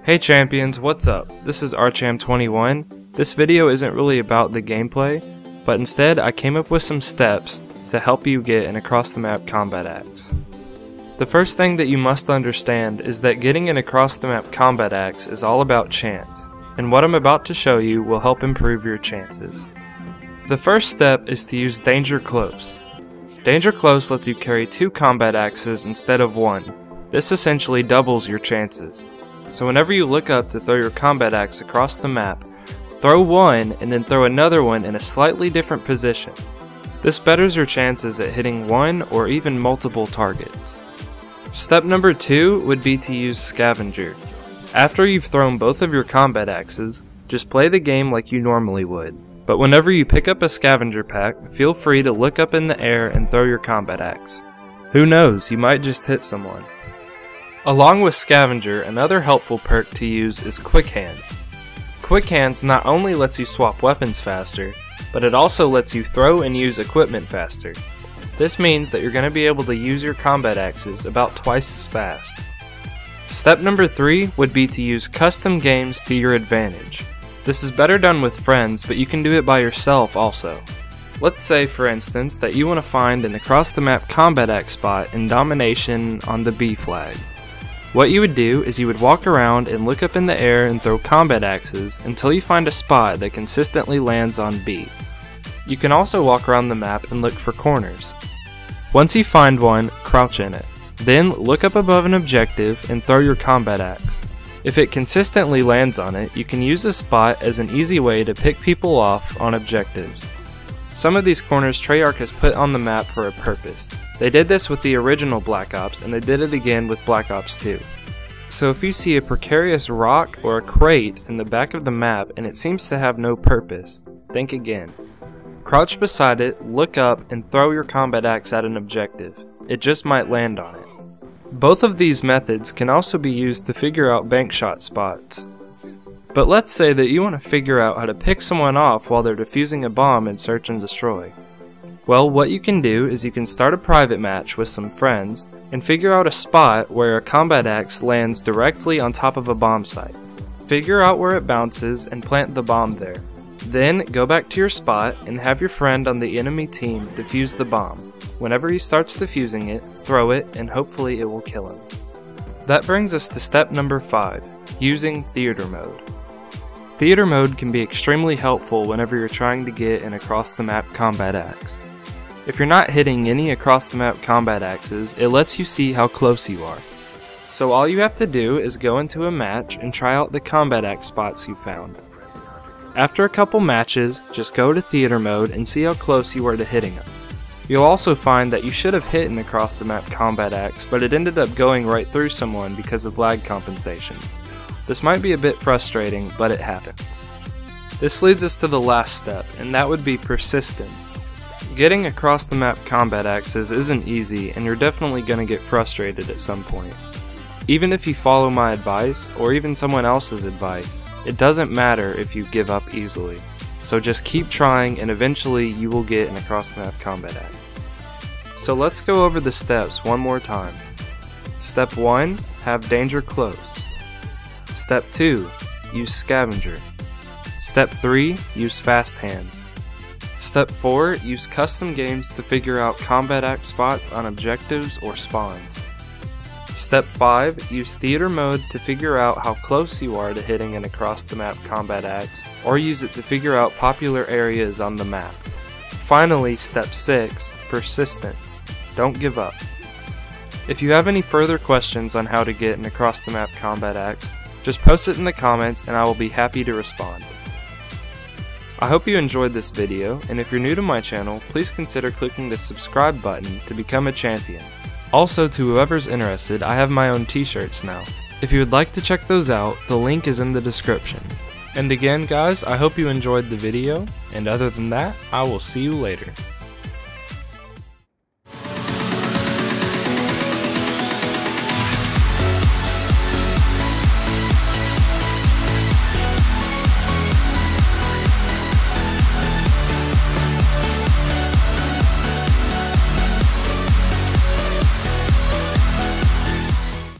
Hey champions, what's up? This is Archam21. This video isn't really about the gameplay, but instead I came up with some steps to help you get an across the map combat axe. The first thing that you must understand is that getting an across the map combat axe is all about chance, and what I'm about to show you will help improve your chances. The first step is to use Danger Close. Danger Close lets you carry 2 combat axes instead of 1. This essentially doubles your chances. So whenever you look up to throw your combat axe across the map, throw one and then throw another one in a slightly different position. This betters your chances at hitting one or even multiple targets. Step number 2 would be to use Scavenger. After you've thrown both of your combat axes, just play the game like you normally would. But whenever you pick up a scavenger pack, feel free to look up in the air and throw your combat axe. Who knows, you might just hit someone. Along with Scavenger, another helpful perk to use is Quick Hands. Quick Hands not only lets you swap weapons faster, but it also lets you throw and use equipment faster. This means that you're going to be able to use your combat axes about twice as fast. Step number 3 would be to use custom games to your advantage. This is better done with friends, but you can do it by yourself also. Let's say, for instance, that you want to find an across the map combat axe spot in Domination on the B flag. What you would do is you would walk around and look up in the air and throw combat axes until you find a spot that consistently lands on B. You can also walk around the map and look for corners. Once you find one, crouch in it. Then look up above an objective and throw your combat axe. If it consistently lands on it, you can use this spot as an easy way to pick people off on objectives. Some of these corners Treyarch has put on the map for a purpose. They did this with the original Black Ops, and they did it again with Black Ops 2. So if you see a precarious rock or a crate in the back of the map and it seems to have no purpose, think again. Crouch beside it, look up, and throw your combat axe at an objective. It just might land on it. Both of these methods can also be used to figure out bank shot spots. But let's say that you want to figure out how to pick someone off while they're defusing a bomb in Search and Destroy. Well, what you can do is you can start a private match with some friends and figure out a spot where a combat axe lands directly on top of a bomb site. Figure out where it bounces and plant the bomb there. Then go back to your spot and have your friend on the enemy team defuse the bomb. Whenever he starts defusing it, throw it and hopefully it will kill him. That brings us to step number 5, using Theater Mode. Theater Mode can be extremely helpful whenever you're trying to get an across the map combat axe. If you're not hitting any across the map combat axes, it lets you see how close you are. So all you have to do is go into a match and try out the combat axe spots you found. After a couple matches, just go to Theater Mode and see how close you were to hitting them. You'll also find that you should have hit an across the map combat axe, but it ended up going right through someone because of lag compensation. This might be a bit frustrating, but it happens. This leads us to the last step, and that would be persistence. Getting across the map combat axes isn't easy, and you're definitely going to get frustrated at some point. Even if you follow my advice, or even someone else's advice, it doesn't matter if you give up easily. So just keep trying and eventually you will get an across the map combat axe. So let's go over the steps one more time. Step 1, have Danger Close. Step 2, use Scavenger. Step 3, use Fast Hands. Step 4, use custom games to figure out combat axe spots on objectives or spawns. Step 5, use Theater Mode to figure out how close you are to hitting an across the map combat axe, or use it to figure out popular areas on the map. Finally, Step 6, persistence. Don't give up. If you have any further questions on how to get an across the map combat axe, just post it in the comments and I will be happy to respond. I hope you enjoyed this video, and if you're new to my channel, please consider clicking the subscribe button to become a champion. Also, to whoever's interested, I have my own t-shirts now. If you would like to check those out, the link is in the description. And again guys, I hope you enjoyed the video, and other than that, I will see you later.